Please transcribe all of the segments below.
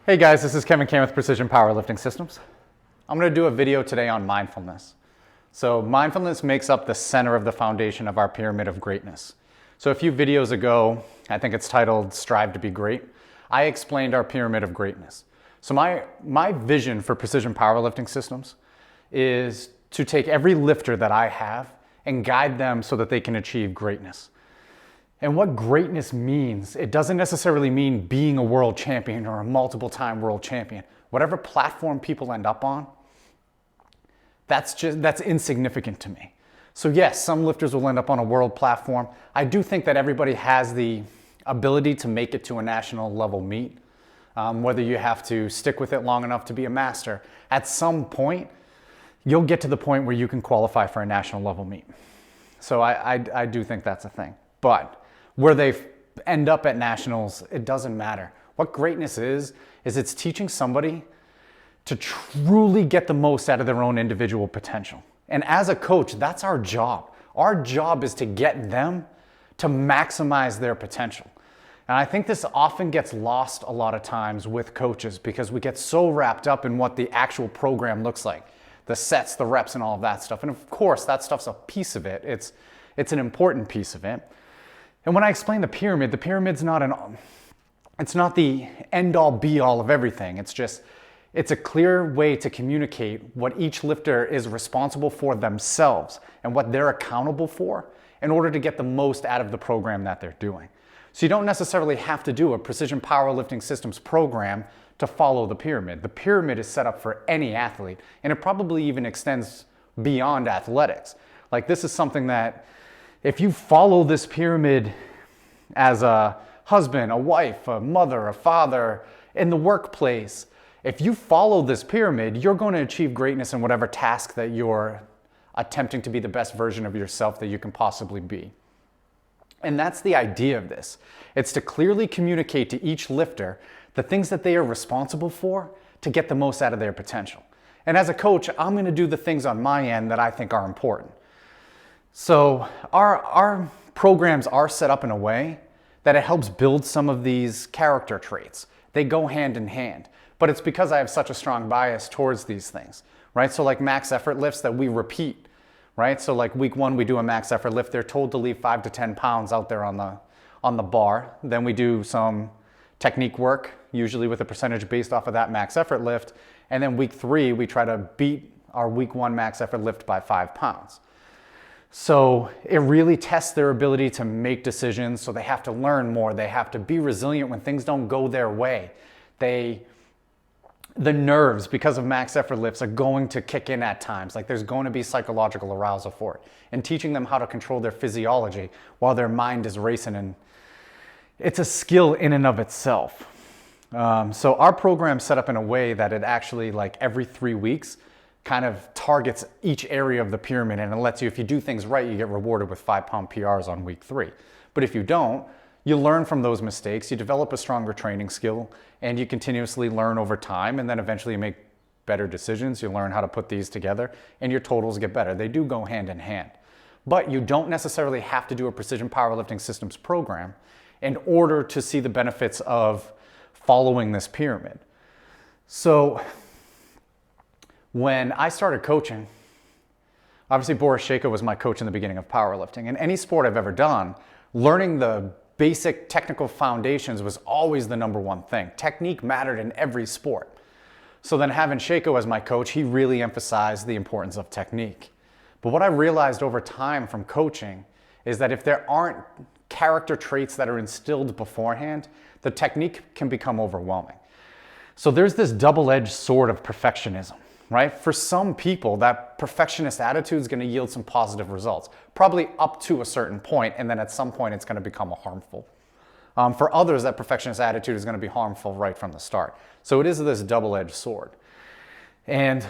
Hey guys, this is Kevin Kane with Precision Powerlifting Systems. I'm going to do a video today on mindfulness. So mindfulness makes up the center of the foundation of our pyramid of greatness. So a few videos ago, I think it's titled Strive to be Great, I explained our pyramid of greatness. So my vision for Precision Powerlifting Systems is to take every lifter that I have and guide them so that they can achieve greatness. And what greatness means, it doesn't necessarily mean being a world champion or a multiple-time world champion. Whatever platform people end up on, that's insignificant to me. So yes, some lifters will end up on a world platform. I do think that everybody has the ability to make it to a national level meet, whether you have to stick with it long enough to be a master. At some point, you'll get to the point where you can qualify for a national level meet. So I do think that's a thing. But where they end up at nationals, it doesn't matter. What greatness is it's teaching somebody to truly get the most out of their own individual potential. And as a coach, that's our job. Our job is to get them to maximize their potential. And I think this often gets lost a lot of times with coaches because we get so wrapped up in what the actual program looks like, the sets, the reps, and all of that stuff. And of course, that stuff's a piece of it. It's an important piece of it. And when I explain the pyramid's it's not the end-all be-all of everything. It's a clear way to communicate what each lifter is responsible for themselves and what they're accountable for in order to get the most out of the program that they're doing. So you don't necessarily have to do a Precision Powerlifting Systems program to follow the pyramid. The pyramid is set up for any athlete, and it probably even extends beyond athletics. Like, this is something that if you follow this pyramid as a husband, a wife, a mother, a father, in the workplace, if you follow this pyramid, you're going to achieve greatness in whatever task that you're attempting to be the best version of yourself that you can possibly be. And that's the idea of this. It's to clearly communicate to each lifter the things that they are responsible for to get the most out of their potential. And as a coach, I'm going to do the things on my end that I think are important. So our programs are set up in a way that it helps build some of these character traits. They go hand in hand, but it's because I have such a strong bias towards these things, right? So like max effort lifts that we repeat, right? So like week 1, we do a max effort lift. They're told to leave 5 to 10 pounds out there on the bar. Then we do some technique work, usually with a percentage based off of that max effort lift. And then week 3, we try to beat our week 1 max effort lift by 5 pounds. So it really tests their ability to make decisions. So they have to learn more. They have to be resilient when things don't go their way. The nerves, because of max effort lifts, are going to kick in at times. Like, there's going to be psychological arousal for it. And teaching them how to control their physiology while their mind is racing, and it's a skill in and of itself. So our program's set up in a way that it actually, like, every 3 weeks, kind of targets each area of the pyramid, and it lets you, if you do things right, you get rewarded with 5-pound PRs on week 3. But if you don't, you learn from those mistakes, you develop a stronger training skill, and you continuously learn over time, and then eventually you make better decisions. You learn how to put these together, and your totals get better. They do go hand in hand. But you don't necessarily have to do a Precision Powerlifting Systems program in order to see the benefits of following this pyramid. So when I started coaching, obviously Boris Shaiko was my coach in the beginning of powerlifting. In any sport I've ever done, learning the basic technical foundations was always the number one thing. Technique mattered in every sport. So then having Shaiko as my coach, he really emphasized the importance of technique. But what I realized over time from coaching is that if there aren't character traits that are instilled beforehand, the technique can become overwhelming. So there's this double-edged sword of perfectionism. Right? For some people, that perfectionist attitude is going to yield some positive results, probably up to a certain point, and then at some point it's going to become harmful. For others, that perfectionist attitude is going to be harmful right from the start. So it is this double-edged sword. And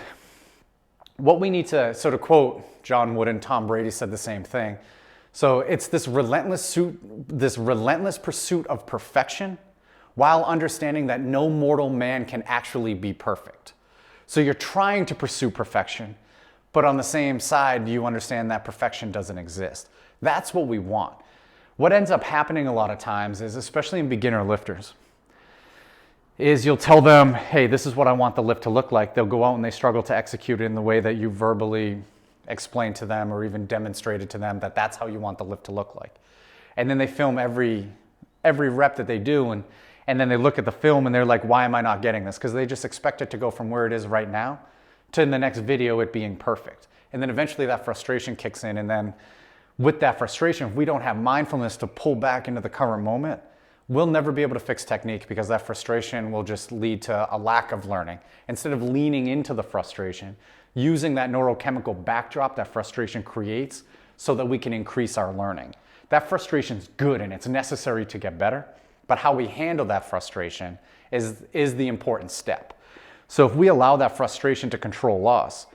what we need to, so to quote John Wooden, Tom Brady said the same thing. So it's this relentless pursuit of perfection while understanding that no mortal man can actually be perfect. So you're trying to pursue perfection, but on the same side, you understand that perfection doesn't exist. That's what we want. What ends up happening a lot of times is, especially in beginner lifters, is you'll tell them, hey, this is what I want the lift to look like. They'll go out and they struggle to execute it in the way that you verbally explained to them or even demonstrated to them that that's how you want the lift to look like. And then they film every rep that they do, and then they look at the film and they're like, why am I not getting this? Because they just expect it to go from where it is right now to in the next video it being perfect. And then eventually that frustration kicks in, and then with that frustration, if we don't have mindfulness to pull back into the current moment, we'll never be able to fix technique, because that frustration will just lead to a lack of learning. Instead of leaning into the frustration, using that neurochemical backdrop that frustration creates so that we can increase our learning. That frustration is good and it's necessary to get better, but how we handle that frustration is the important step. So if we allow that frustration to control us,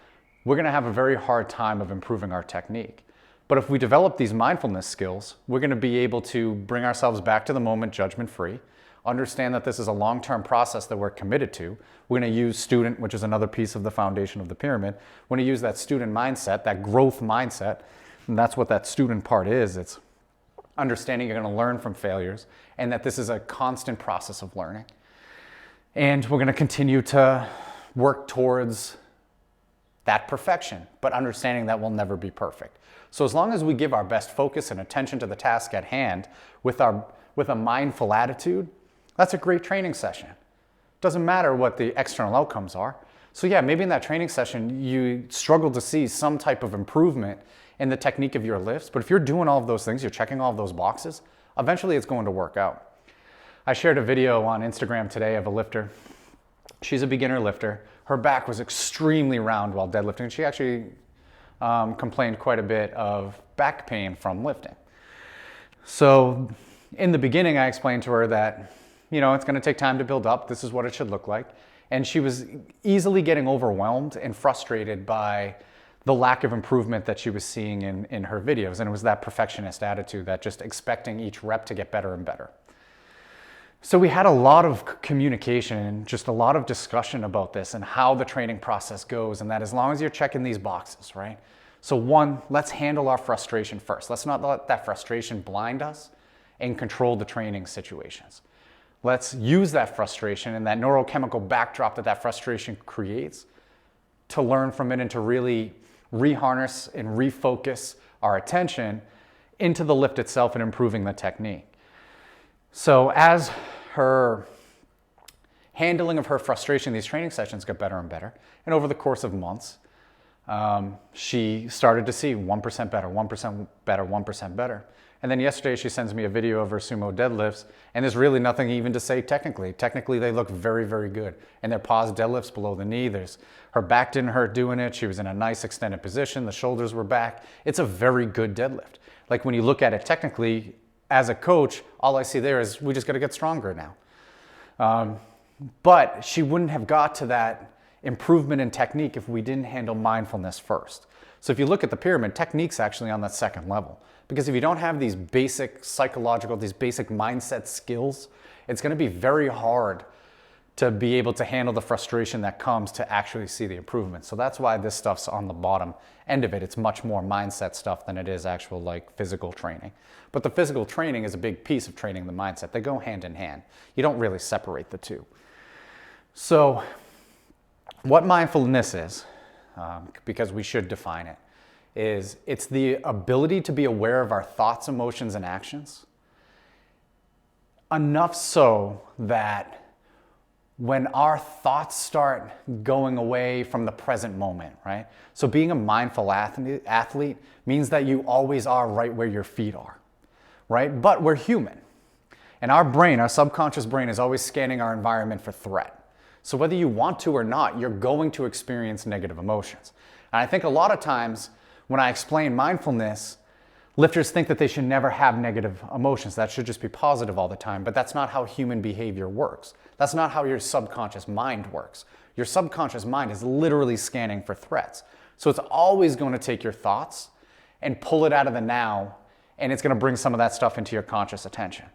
we're going to have a very hard time of improving our technique. But if we develop these mindfulness skills, we're going to be able to bring ourselves back to the moment judgment-free, understand that this is a long-term process that we're committed to. We're going to use student, which is another piece of the foundation of the pyramid. We're going to use that student mindset, that growth mindset, and that's what that student part is. It's understanding you're going to learn from failures and that this is a constant process of learning. And we're going to continue to work towards that perfection, but understanding that we'll never be perfect. So as long as we give our best focus and attention to the task at hand with a mindful attitude, that's a great training session. Doesn't matter what the external outcomes are. So yeah, maybe in that training session, you struggle to see some type of improvement in the technique of your lifts, but if you're doing all of those things, you're checking all of those boxes, eventually it's going to work out. I shared a video on Instagram today of a lifter. She's a beginner lifter. Her back was extremely round while deadlifting. She actually complained quite a bit of back pain from lifting. So in the beginning, I explained to her that, it's going to take time to build up. This is what it should look like. And she was easily getting overwhelmed and frustrated by the lack of improvement that she was seeing in her videos. And it was that perfectionist attitude, that just expecting each rep to get better and better. So we had a lot of communication and just a lot of discussion about this and how the training process goes, and that as long as you're checking these boxes, right? So one, let's handle our frustration first. Let's not let that frustration blind us and control the training situations. Let's use that frustration and that neurochemical backdrop that frustration creates to learn from it and to really reharness and refocus our attention into the lift itself and improving the technique. So as her handling of her frustration, these training sessions got better and better. And over the course of months, she started to see 1% better, 1% better, 1% better. And then yesterday she sends me a video of her sumo deadlifts, and there's really nothing even to say technically. Technically, they look very, very good. And they're paused deadlifts below the knee. Her back didn't hurt doing it. She was in a nice extended position. The shoulders were back. It's a very good deadlift. Like when you look at it technically, as a coach, all I see there is we just got to get stronger now. But she wouldn't have got to that improvement in technique if we didn't handle mindfulness first. So if you look at the pyramid, technique's actually on that second level. Because if you don't have these basic psychological, these basic mindset skills, it's going to be very hard to be able to handle the frustration that comes to actually see the improvement. So that's why this stuff's on the bottom end of it. It's much more mindset stuff than it is actual physical training. But the physical training is a big piece of training the mindset. They go hand in hand. You don't really separate the two. So what mindfulness is, because we should define it, is it's the ability to be aware of our thoughts, emotions, and actions, enough so that when our thoughts start going away from the present moment, right? So being a mindful athlete means that you always are right where your feet are, right? But we're human. And our brain, our subconscious brain, is always scanning our environment for threat. So whether you want to or not, you're going to experience negative emotions. And I think a lot of times when I explain mindfulness, lifters think that they should never have negative emotions. That should just be positive all the time. But that's not how human behavior works. That's not how your subconscious mind works. Your subconscious mind is literally scanning for threats. So it's always going to take your thoughts and pull it out of the now, and it's going to bring some of that stuff into your conscious attention.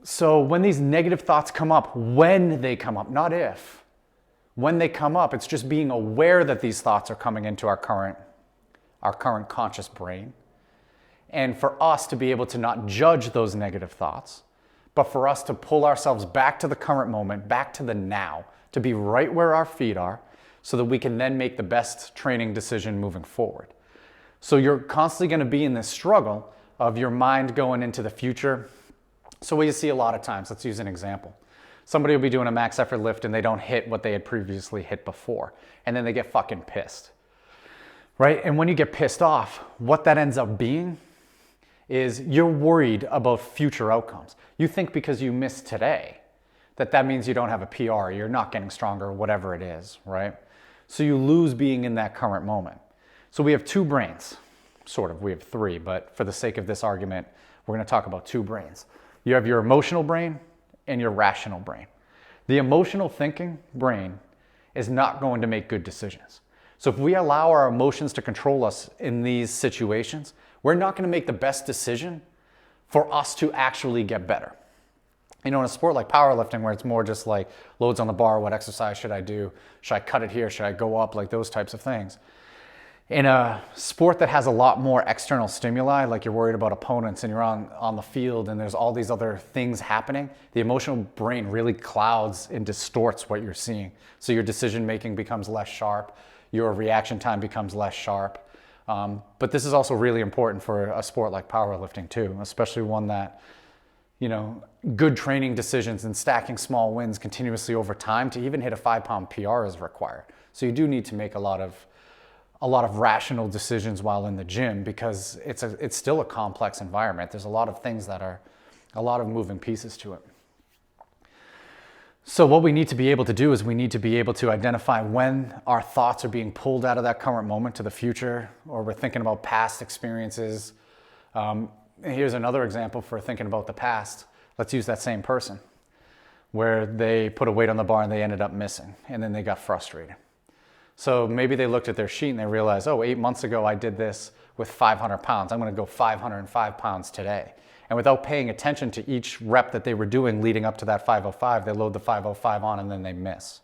So when these negative thoughts come up, when they come up, not if, when they come up, it's just being aware that these thoughts are coming into our current conscious brain. And for us to be able to not judge those negative thoughts, but for us to pull ourselves back to the current moment, back to the now, to be right where our feet are, so that we can then make the best training decision moving forward. So you're constantly going to be in this struggle of your mind going into the future. So what you see a lot of times, let's use an example. Somebody will be doing a max effort lift and they don't hit what they had previously hit before. And then they get fucking pissed, right? And when you get pissed off, what that ends up being is you're worried about future outcomes. You think because you missed today, that means you don't have a PR, you're not getting stronger, whatever it is, right? So you lose being in that current moment. So we have two brains, sort of, we have three, but for the sake of this argument, we're gonna talk about two brains. You have your emotional brain and your rational brain. The emotional thinking brain is not going to make good decisions. So if we allow our emotions to control us in these situations, we're not gonna make the best decision for us to actually get better. You know, in a sport like powerlifting, where it's more just like loads on the bar, what exercise should I do? Should I cut it here? Should I go up? Like those types of things. In a sport that has a lot more external stimuli, like you're worried about opponents and you're on the field and there's all these other things happening, the emotional brain really clouds and distorts what you're seeing. So your decision making becomes less sharp, your reaction time becomes less sharp. But this is also really important for a sport like powerlifting too, especially one that, you know, good training decisions and stacking small wins continuously over time to even hit a 5-pound PR is required. So you do need to make a lot of rational decisions while in the gym, because it's still a complex environment. There's a lot of things that are a lot of moving pieces to it. So what we need to be able to do is we need to be able to identify when our thoughts are being pulled out of that current moment to the future, or we're thinking about past experiences. Here's another example for thinking about the past. Let's use that same person where they put a weight on the bar and they ended up missing, and then they got frustrated. So maybe they looked at their sheet and they realized, oh, 8 months ago I did this with 500 pounds. I'm going to go 505 pounds today. And without paying attention to each rep that they were doing leading up to that 505, they load the 505 on and then they miss.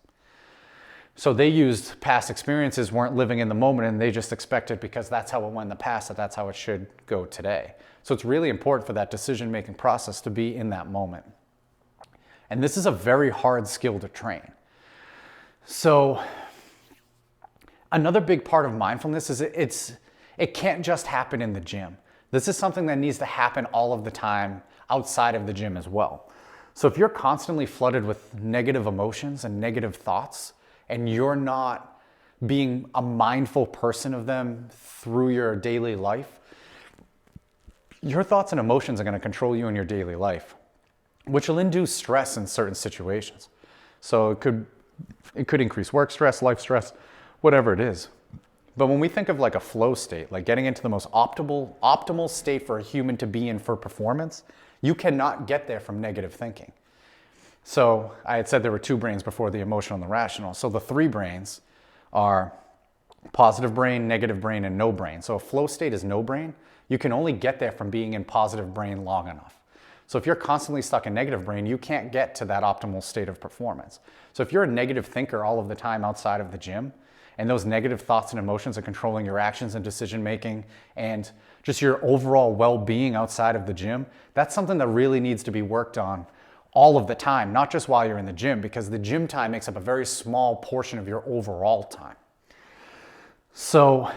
So they used past experiences, weren't living in the moment, and they just expected, because that's how it went in the past, that's how it should go today. So it's really important for that decision-making process to be in that moment. And this is a very hard skill to train. So another big part of mindfulness is it can't just happen in the gym. This is something that needs to happen all of the time outside of the gym as well. So if you're constantly flooded with negative emotions and negative thoughts, and you're not being a mindful person of them through your daily life, your thoughts and emotions are going to control you in your daily life, which will induce stress in certain situations. So it could increase work stress, life stress, whatever it is. But when we think of like a flow state, like getting into the most optimal state for a human to be in for performance, you cannot get there from negative thinking. So I had said there were two brains before, the emotional and the rational. So the three brains are positive brain, negative brain, and no brain. So a flow state is no brain. You can only get there from being in positive brain long enough. So if you're constantly stuck in negative brain, you can't get to that optimal state of performance. So if you're a negative thinker all of the time outside of the gym, and those negative thoughts and emotions are controlling your actions and decision making and just your overall well-being outside of the gym, that's something that really needs to be worked on all of the time, not just while you're in the gym, because the gym time makes up a very small portion of your overall time. So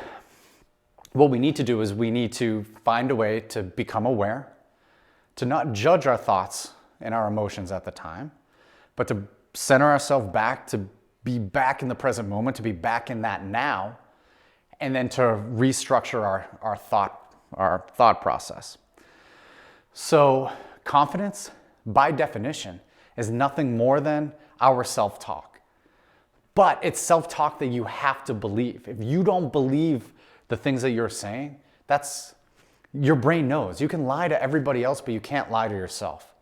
what we need to do is we need to find a way to become aware, to not judge our thoughts and our emotions at the time, but to center ourselves back, to be back in the present moment, to be back in that now, and then to restructure our thought process. So confidence, by definition, is nothing more than our self-talk. But it's self-talk that you have to believe. If you don't believe the things that you're saying, your brain knows. You can lie to everybody else, but you can't lie to yourself.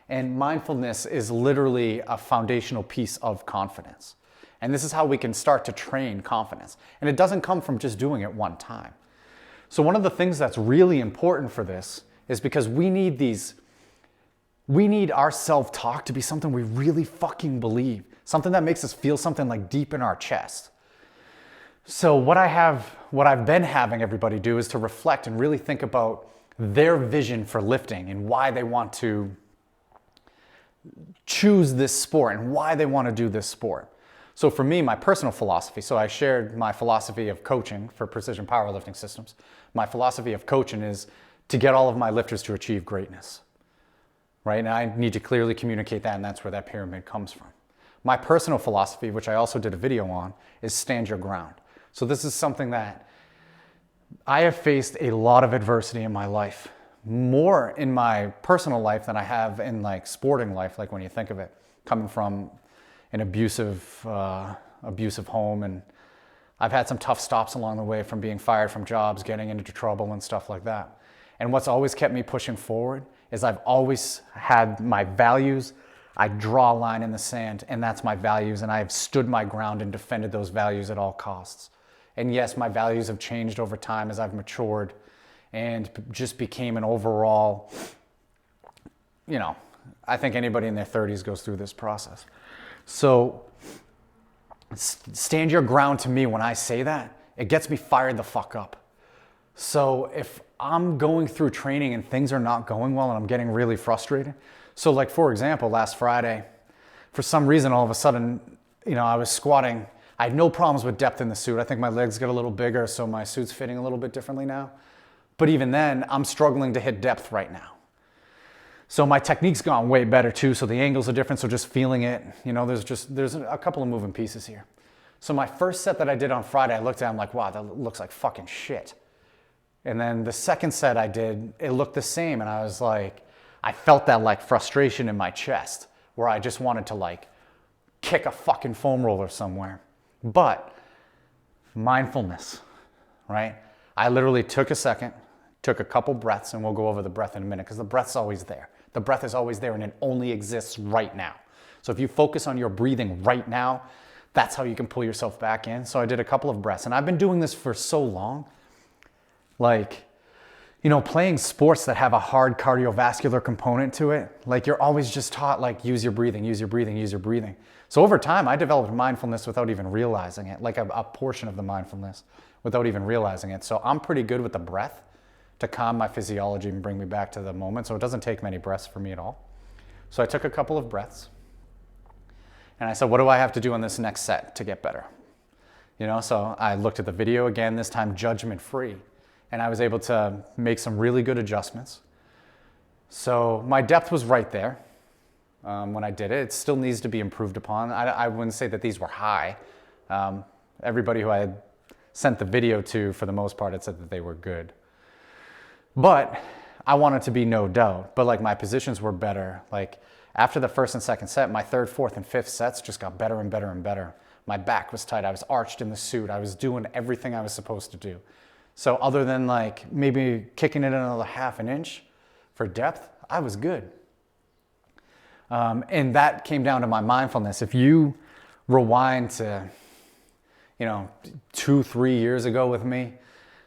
And mindfulness is literally a foundational piece of confidence. And this is how we can start to train confidence. And it doesn't come from just doing it one time. So one of the things that's really important for this is because we need our self-talk to be something we really fucking believe, something that makes us feel something like deep in our chest. So what I've been having everybody do is to reflect and really think about their vision for lifting and why they want to choose this sport and why they want to do this sport. So for me, my personal philosophy, so I shared my philosophy of coaching for precision powerlifting systems. My philosophy of coaching is to get all of my lifters to achieve greatness, right? And I need to clearly communicate that, and that's where that pyramid comes from. My personal philosophy, which I also did a video on, is stand your ground. So this is something that I have faced a lot of adversity in my life, more in my personal life than I have in like sporting life, like when you think of it, coming from an abusive home, and I've had some tough stops along the way, from being fired from jobs, getting into trouble and stuff like that. And what's always kept me pushing forward is I've always had my values. I draw a line in the sand, and that's my values, and I have stood my ground and defended those values at all costs. And yes, my values have changed over time as I've matured and just became an overall, I think anybody in their 30s goes through this process. So stand your ground to me, when I say that, it gets me fired the fuck up. So if I'm going through training and things are not going well and I'm getting really frustrated. So like, for example, last Friday, for some reason, all of a sudden, I was squatting. I had no problems with depth in the suit. I think my legs got a little bigger, so my suit's fitting a little bit differently now. But even then, I'm struggling to hit depth right now. So my technique's gone way better too, so the angles are different, so just feeling it, there's a couple of moving pieces here. So my first set that I did on Friday, I looked at it, I'm like, wow, that looks like fucking shit. And then the second set I did, it looked the same, and I was like, I felt that like frustration in my chest, where I just wanted to like kick a fucking foam roller somewhere. But mindfulness, right? I literally took a second, took a couple breaths, and we'll go over the breath in a minute, because the breath's always there. The breath is always there, and it only exists right now. So if you focus on your breathing right now, that's how you can pull yourself back in. So I did a couple of breaths, and I've been doing this for so long. Like, playing sports that have a hard cardiovascular component to it, like you're always just taught, like, use your breathing, use your breathing, use your breathing. So over time, I developed mindfulness without even realizing it, like a portion of the mindfulness without even realizing it. So I'm pretty good with the breath to calm my physiology and bring me back to the moment. So it doesn't take many breaths for me at all. So I took a couple of breaths, and I said, what do I have to do on this next set to get better? So I looked at the video again, this time judgment-free, and I was able to make some really good adjustments. So my depth was right there when I did it. It still needs to be improved upon. I wouldn't say that these were high. Everybody who I had sent the video to, for the most part, had said that they were good. But I wanted to be no doubt, but like my positions were better. Like after the first and second set, my third, fourth, and fifth sets just got better and better and better. My back was tight. I was arched in the suit. I was doing everything I was supposed to do. So other than like maybe kicking it another half an inch for depth, I was good. And that came down to my mindfulness. If you rewind to, 2-3 years ago with me,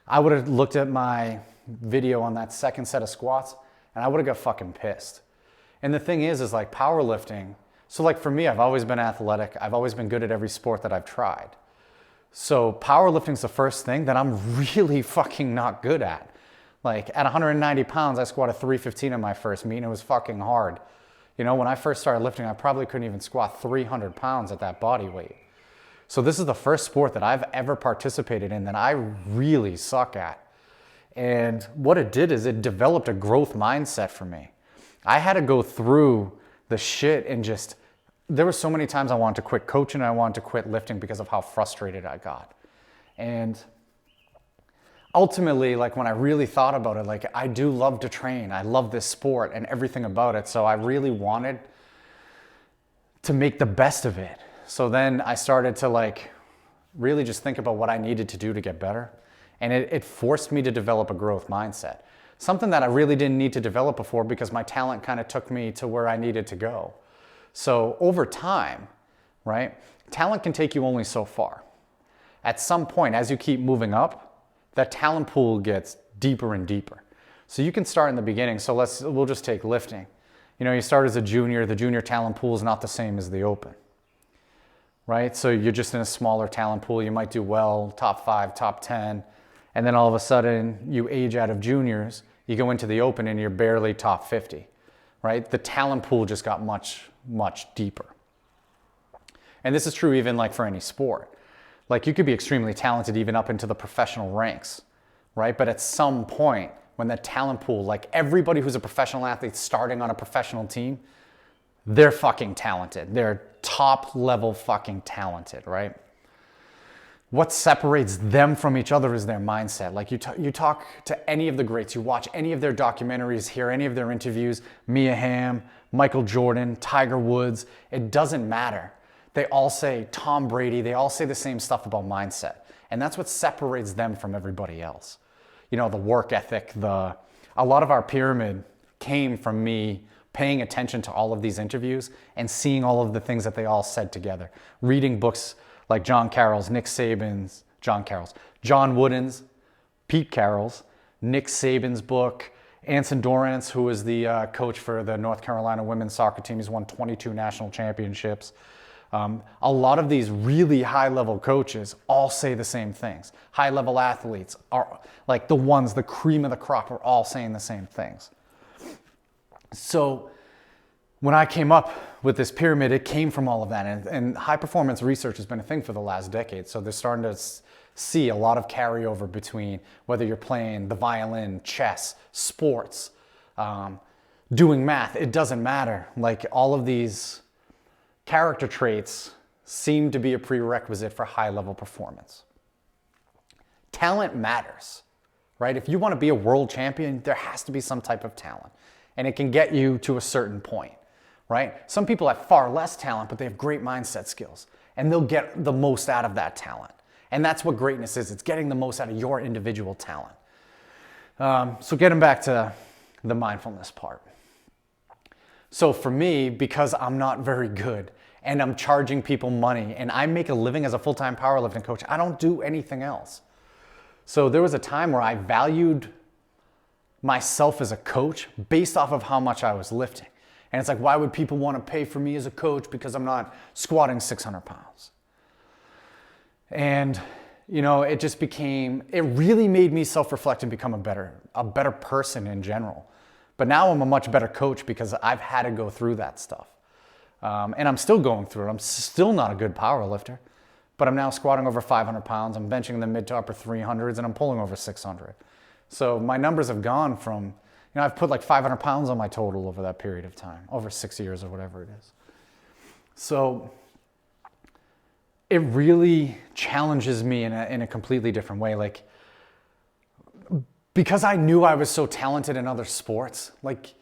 I would have looked at my video on that second set of squats and I would have got fucking pissed. And the thing is like powerlifting. So like for me, I've always been athletic. I've always been good at every sport that I've tried. So powerlifting's the first thing that I'm really fucking not good at. Like at 190 pounds, I squatted 315 in my first meet, and it was fucking hard. When I first started lifting, I probably couldn't even squat 300 pounds at that body weight. So this is the first sport that I've ever participated in that I really suck at. And what it did is it developed a growth mindset for me. I had to go through the shit and there were so many times I wanted to quit coaching and I wanted to quit lifting because of how frustrated I got. And ultimately, like when I really thought about it, like I do love to train. I love this sport and everything about it. So I really wanted to make the best of it. So then I started to like really just think about what I needed to do to get better. And it forced me to develop a growth mindset. Something that I really didn't need to develop before because my talent kind of took me to where I needed to go. So over time, right, talent can take you only so far. At some point, as you keep moving up, that talent pool gets deeper and deeper. So you can start in the beginning. So we'll just take lifting. You start as a junior. The junior talent pool is not the same as the open, right? So you're just in a smaller talent pool. You might do well, top 5, top 10. And then all of a sudden you age out of juniors, you go into the open and you're barely top 50, right? The talent pool just got much, much deeper. And this is true even like for any sport. Like you could be extremely talented even up into the professional ranks, right? But at some point when the talent pool, like everybody who's a professional athlete starting on a professional team, they're fucking talented. They're top level fucking talented, right? What separates them from each other is their mindset. Like you talk to any of the greats, you watch any of their documentaries, hear any of their interviews, Mia Hamm, Michael Jordan, Tiger Woods, it doesn't matter. They all say, Tom Brady, they all say the same stuff about mindset. And that's what separates them from everybody else. You know, the work ethic, a lot of our pyramid came from me paying attention to all of these interviews and seeing all of the things that they all said together. Reading books like John Carroll's, John Wooden's, Pete Carroll's, Nick Saban's book, Anson Dorrance, who is the coach for the North Carolina women's soccer team. He's won 22 national championships. A lot of these really high-level coaches all say the same things. High-level athletes are like the cream of the crop are all saying the same things. So when I came up with this pyramid, it came from all of that. And high-performance research has been a thing for the last decade. So they're starting to see a lot of carryover between whether you're playing the violin, chess, sports, doing math. It doesn't matter. Like all of these character traits seem to be a prerequisite for high-level performance. Talent matters, right? If you want to be a world champion, there has to be some type of talent. And it can get you to a certain point, right? Some people have far less talent, but they have great mindset skills. And they'll get the most out of that talent. And that's what greatness is. It's getting the most out of your individual talent. So getting back to the mindfulness part. So for me, because I'm not very good and I'm charging people money and I make a living as a full-time powerlifting coach, I don't do anything else. So there was a time where I valued myself as a coach based off of how much I was lifting. And it's like, why would people want to pay for me as a coach because I'm not squatting 600 pounds? And, you know, it really made me self-reflect and become a better person in general. But now I'm a much better coach because I've had to go through that stuff. And I'm still going through it. I'm still not a good power lifter, but I'm now squatting over 500 pounds. I'm benching in the mid to upper 300s and I'm pulling over 600. So my numbers have gone from, I've put like 500 pounds on my total over that period of time, over 6 years or whatever it is. So it really challenges me in a completely different way. Like, because I knew I was so talented in other sports, like,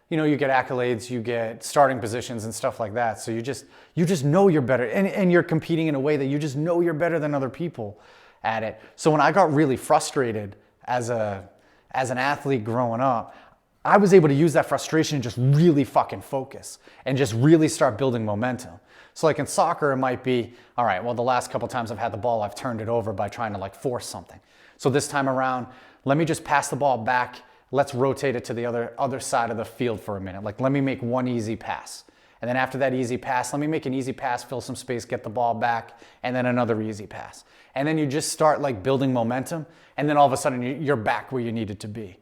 you get accolades, you get starting positions and stuff like that. So you just know you're better, and you're competing in a way that you just know you're better than other people at it. So when I got really frustrated as an athlete growing up, I was able to use that frustration and just really fucking focus and just really start building momentum. So like in soccer, it might be, all right, well, the last couple times I've had the ball, I've turned it over by trying to like force something. So this time around, let me just pass the ball back. Let's rotate it to the other side of the field for a minute. Like, let me make one easy pass. And then after that easy pass, let me make an easy pass, fill some space, get the ball back, and then another easy pass. And then you just start like building momentum, and then all of a sudden you're back where you needed to be.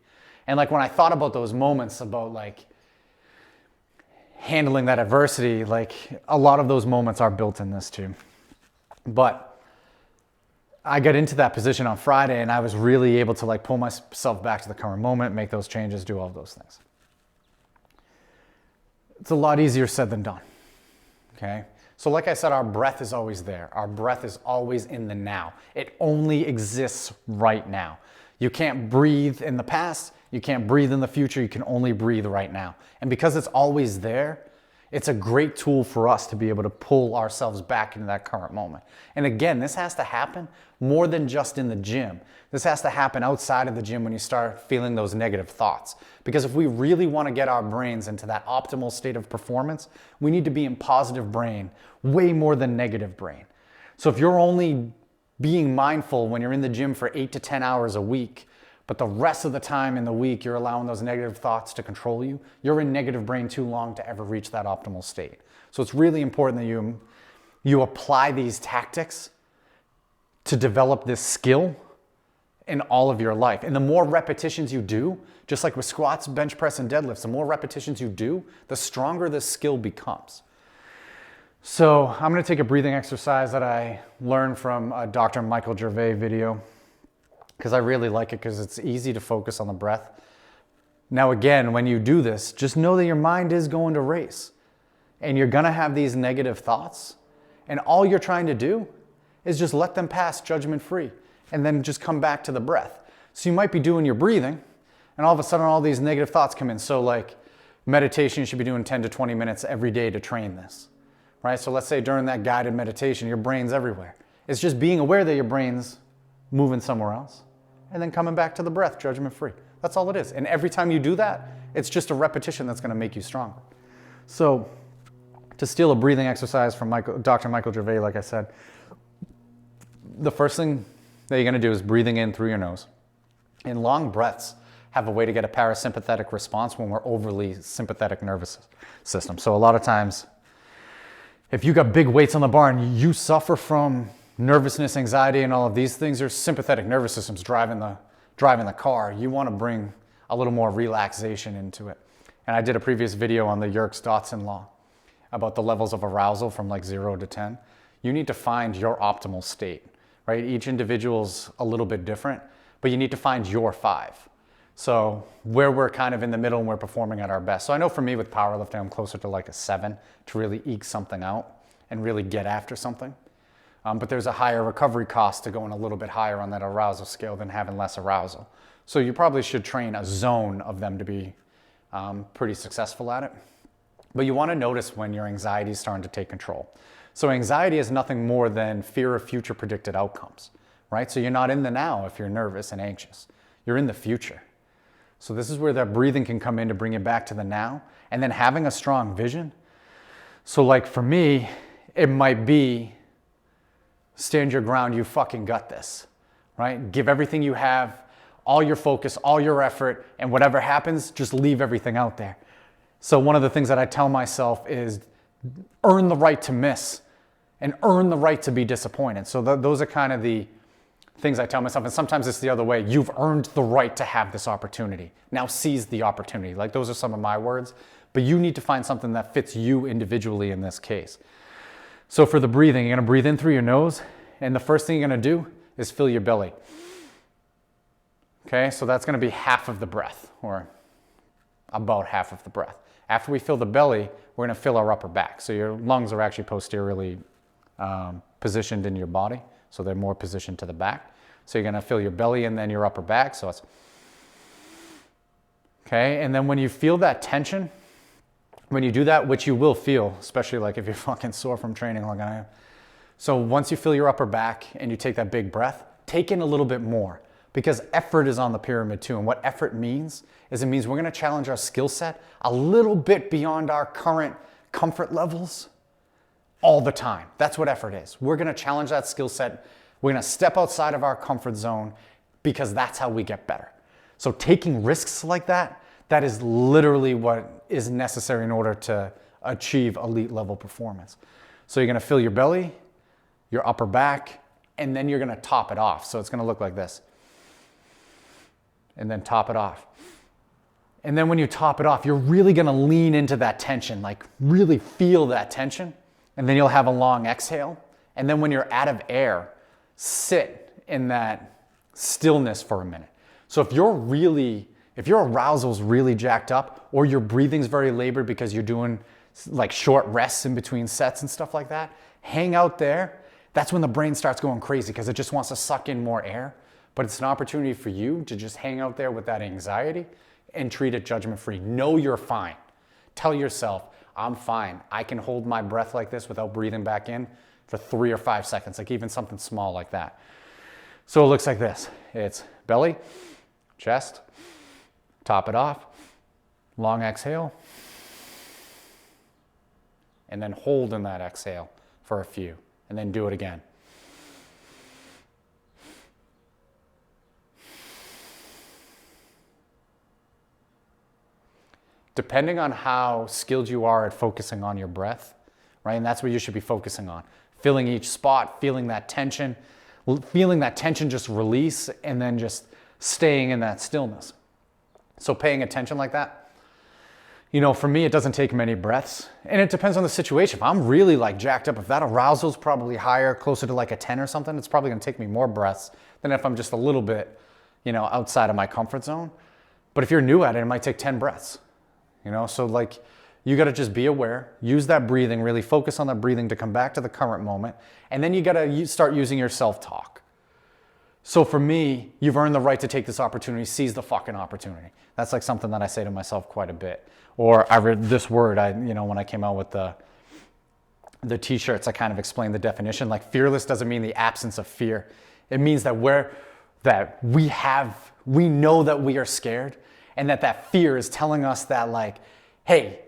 And like when I thought about those moments about like handling that adversity, like a lot of those moments are built in this too. But I got into that position on Friday and I was really able to like pull myself back to the current moment, make those changes, do all of those things. It's a lot easier said than done, okay? So like I said, our breath is always there. Our breath is always in the now. It only exists right now. You can't breathe in the past, you can't breathe in the future, you can only breathe right now. And because it's always there, it's a great tool for us to be able to pull ourselves back into that current moment. And again, this has to happen more than just in the gym. This has to happen outside of the gym when you start feeling those negative thoughts. Because if we really want to get our brains into that optimal state of performance, we need to be in positive brain way more than negative brain. So if you're only being mindful when you're in the gym for 8 to 10 hours a week, but the rest of the time in the week you're allowing those negative thoughts to control you, you're in negative brain too long to ever reach that optimal state. So it's really important that you apply these tactics to develop this skill in all of your life. And the more repetitions you do, just like with squats, bench press, and deadlifts, the more repetitions you do, the stronger this skill becomes. So I'm going to take a breathing exercise that I learned from a Dr. Michael Gervais video, because I really like it because it's easy to focus on the breath. Now again, when you do this, just know that your mind is going to race and you're going to have these negative thoughts, and all you're trying to do is just let them pass judgment free and then just come back to the breath. So you might be doing your breathing and all of a sudden all these negative thoughts come in. So like meditation, you should be doing 10 to 20 minutes every day to train this, right? So let's say during that guided meditation, your brain's everywhere. It's just being aware that your brain's moving somewhere else and then coming back to the breath, judgment free. That's all it is. And every time you do that, it's just a repetition that's going to make you stronger. So to steal a breathing exercise from Dr. Michael Gervais, like I said, the first thing that you're going to do is breathing in through your nose. And long breaths have a way to get a parasympathetic response when we're overly sympathetic nervous system. So a lot of times, if you got big weights on the bar and you suffer from nervousness, anxiety, and all of these things, your sympathetic nervous system's driving the car. You want to bring a little more relaxation into it. And I did a previous video on the Yerkes-Dodson law about the levels of arousal from like 0 to 10. You need to find your optimal state, right? Each individual's a little bit different, but you need to find your 5. So where we're kind of in the middle and we're performing at our best. So I know for me with powerlifting, I'm closer to like a 7 to really eke something out and really get after something. But there's a higher recovery cost to going a little bit higher on that arousal scale than having less arousal. So you probably should train a zone of them to be pretty successful at it. But you want to notice when your anxiety is starting to take control. So anxiety is nothing more than fear of future predicted outcomes, right? So you're not in the now if you're nervous and anxious. You're in the future. So this is where that breathing can come in to bring you back to the now, and then having a strong vision. So like for me, it might be stand your ground, you fucking got this, right? Give everything you have, all your focus, all your effort, and whatever happens, just leave everything out there. So one of the things that I tell myself is earn the right to miss and earn the right to be disappointed. So those are kind of the things I tell myself. And sometimes it's the other way. You've earned the right to have this opportunity. Now seize the opportunity. Like those are some of my words, but you need to find something that fits you individually in this case. So for the breathing, you're going to breathe in through your nose, and the first thing you're going to do is fill your belly. Okay, so that's going to be half of the breath, or about half of the breath. After we fill the belly, we're going to fill our upper back. So your lungs are actually posteriorly positioned in your body, so they're more positioned to the back. So you're going to fill your belly and then your upper back. So it's okay, and then when you feel that tension, when you do that, which you will feel, especially like if you're fucking sore from training like I am. So once you fill your upper back and you take that big breath, take in a little bit more, because effort is on the pyramid too. And what effort means is it means we're going to challenge our skill set a little bit beyond our current comfort levels all the time. That's what effort is. We're going to challenge that skill set. We're going to step outside of our comfort zone because that's how we get better. So taking risks like that, that is literally what is necessary in order to achieve elite level performance. So you're going to fill your belly, your upper back, and then you're going to top it off. So it's going to look like this. And then top it off. And then when you top it off, you're really going to lean into that tension, like really feel that tension. And then you'll have a long exhale. And then when you're out of air, sit in that stillness for a minute. So if your arousal's really jacked up, or your breathing's very labored because you're doing like short rests in between sets and stuff like that, hang out there. That's when the brain starts going crazy because it just wants to suck in more air. But it's an opportunity for you to just hang out there with that anxiety and treat it judgment-free. Know you're fine. Tell yourself, I'm fine. I can hold my breath like this without breathing back in for 3 or 5 seconds, like even something small like that. So it looks like this. It's belly, chest, top it off, long exhale, and then hold in that exhale for a few, and then do it again. Depending on how skilled you are at focusing on your breath, right? And that's what you should be focusing on. Filling each spot, feeling that tension, feeling that tension just release and then just staying in that stillness. So paying attention like that, you know, for me, it doesn't take many breaths, and it depends on the situation. If I'm really like jacked up, if that arousal is probably higher, closer to like a 10 or something, it's probably gonna take me more breaths than if I'm just a little bit, you know, outside of my comfort zone. But if you're new at it, it might take 10 breaths, you know? So like, you gotta just be aware, use that breathing, really focus on that breathing to come back to the current moment, and then you gotta start using your self-talk. So for me, you've earned the right to take this opportunity, seize the fucking opportunity. That's like something that I say to myself quite a bit. Or I read this word, you know, when I came out with the t-shirts, I kind of explained the definition. Like, fearless doesn't mean the absence of fear. It means that we know that we are scared, and that fear is telling us that, like, hey,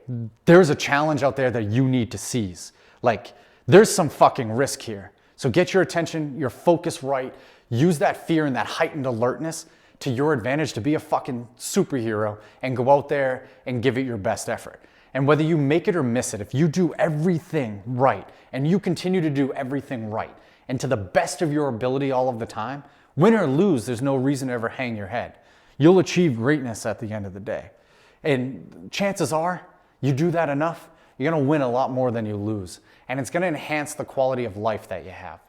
there's a challenge out there that you need to seize. Like, there's some fucking risk here. So get your attention, your focus right. Use that fear and that heightened alertness to your advantage to be a fucking superhero and go out there and give it your best effort. And whether you make it or miss it, if you do everything right and you continue to do everything right and to the best of your ability all of the time, win or lose, there's no reason to ever hang your head. You'll achieve greatness at the end of the day. And chances are, you do that enough, you're gonna win a lot more than you lose. And it's gonna enhance the quality of life that you have.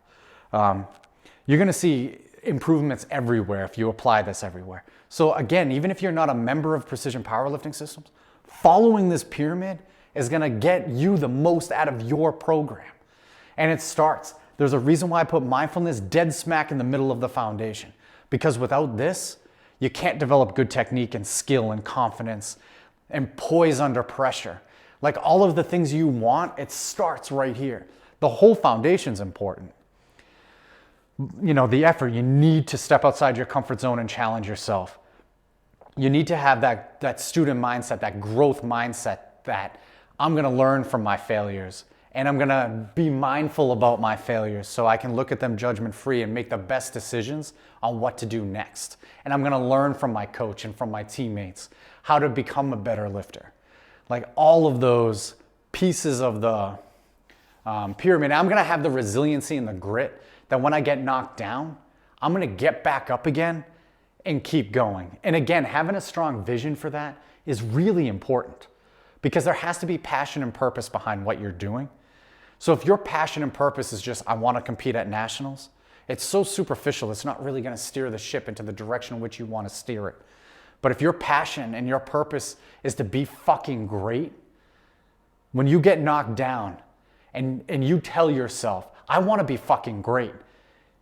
You're gonna see improvements everywhere if you apply this everywhere. So again, even if you're not a member of Precision Powerlifting Systems, following this pyramid is gonna get you the most out of your program. And it starts. There's a reason why I put mindfulness dead smack in the middle of the foundation. Because without this, you can't develop good technique and skill and confidence and poise under pressure. Like all of the things you want, it starts right here. The whole foundation's important. You know, the effort, you need to step outside your comfort zone and challenge yourself. You need to have that student mindset, that growth mindset, that I'm gonna learn from my failures and I'm gonna be mindful about my failures so I can look at them judgment-free and make the best decisions on what to do next. And I'm gonna learn from my coach and from my teammates how to become a better lifter. Like all of those pieces of the pyramid, I'm gonna have the resiliency and the grit that when I get knocked down, I'm gonna get back up again and keep going. And again, having a strong vision for that is really important because there has to be passion and purpose behind what you're doing. So if your passion and purpose is just, I wanna compete at nationals, it's so superficial, it's not really gonna steer the ship into the direction in which you wanna steer it. But if your passion and your purpose is to be fucking great, when you get knocked down and you tell yourself, I want to be fucking great.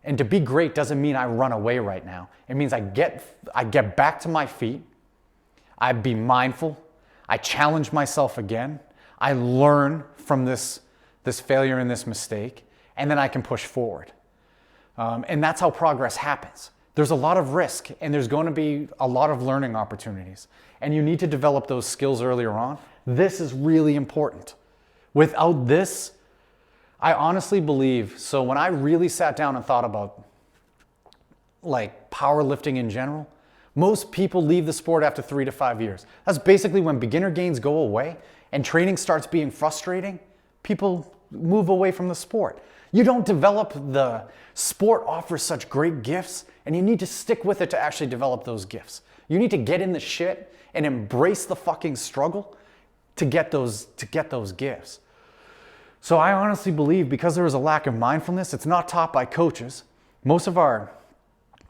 And to be great doesn't mean I run away right now. It means I get back to my feet. I be mindful. I challenge myself again. I learn from this failure and this mistake, and then I can push forward. And that's how progress happens. There's a lot of risk, and there's going to be a lot of learning opportunities. And you need to develop those skills earlier on. This is really important. Without this, I honestly believe, so when I really sat down and thought about like powerlifting in general, most people leave the sport after 3 to 5 years. That's basically when beginner gains go away and training starts being frustrating, people move away from the sport. You don't develop, the sport offers such great gifts and you need to stick with it to actually develop those gifts. You need to get in the shit and embrace the fucking struggle to get those gifts. So I honestly believe because there is a lack of mindfulness, it's not taught by coaches. Most of our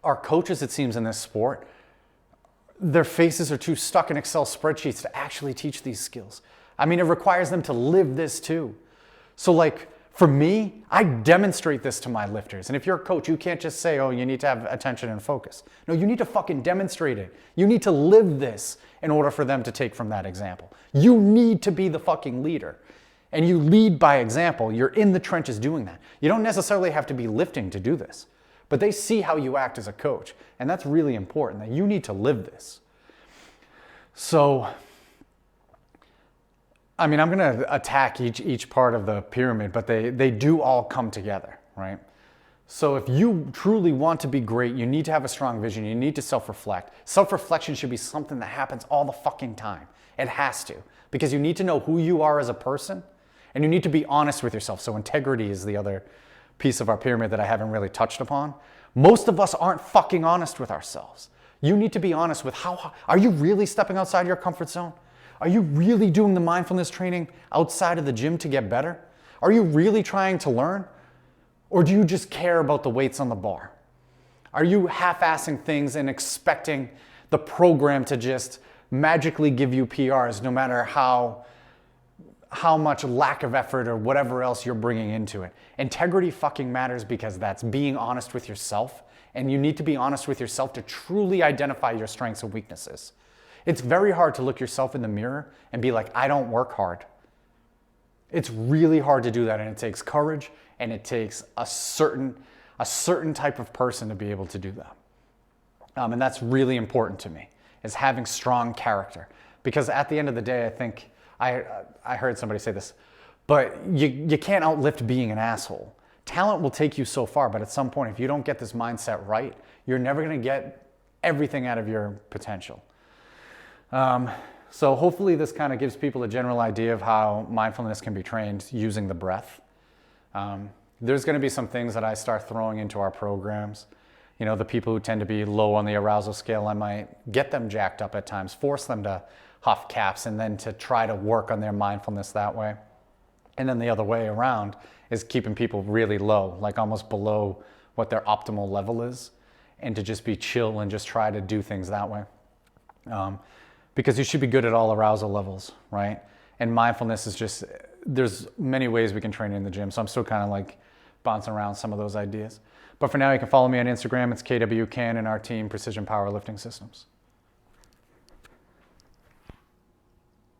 coaches, it seems, in this sport, their faces are too stuck in Excel spreadsheets to actually teach these skills. I mean, it requires them to live this too. So like, for me, I demonstrate this to my lifters. And if you're a coach, you can't just say, oh, you need to have attention and focus. No, you need to fucking demonstrate it. You need to live this in order for them to take from that example. You need to be the fucking leader. And you lead by example. You're in the trenches doing that. You don't necessarily have to be lifting to do this, but they see how you act as a coach. And that's really important, that you need to live this. So, I mean, I'm going to attack each part of the pyramid, but they do all come together, right? So if you truly want to be great, you need to have a strong vision. You need to self-reflect. Self-reflection should be something that happens all the fucking time. It has to, because you need to know who you are as a person, and you need to be honest with yourself. So integrity is the other piece of our pyramid that I haven't really touched upon. Most of us aren't fucking honest with ourselves. You need to be honest with are you really stepping outside your comfort zone? Are you really doing the mindfulness training outside of the gym to get better? Are you really trying to learn? Or do you just care about the weights on the bar? Are you half-assing things and expecting the program to just magically give you PRs no matter how much lack of effort or whatever else you're bringing into it? Integrity fucking matters because that's being honest with yourself, and you need to be honest with yourself to truly identify your strengths and weaknesses. It's very hard to look yourself in the mirror and be like, I don't work hard. It's really hard to do that, and it takes courage, and it takes a certain type of person to be able to do that. And that's really important to me, is having strong character. Because at the end of the day, I think, I heard somebody say this, but you can't outlift being an asshole. Talent will take you so far, but at some point, if you don't get this mindset right, you're never gonna get everything out of your potential. So hopefully this kind of gives people a general idea of how mindfulness can be trained using the breath. There's going to be some things that I start throwing into our programs. You know, the people who tend to be low on the arousal scale, I might get them jacked up at times, force them to huff caps, and then to try to work on their mindfulness that way. And then the other way around is keeping people really low, like almost below what their optimal level is, and to just be chill and just try to do things that way. Because you should be good at all arousal levels, right? And mindfulness is just, there's many ways we can train in the gym. So I'm still kind of like bouncing around some of those ideas. But for now, you can follow me on Instagram. It's KWCan and our team, Precision Powerlifting Systems.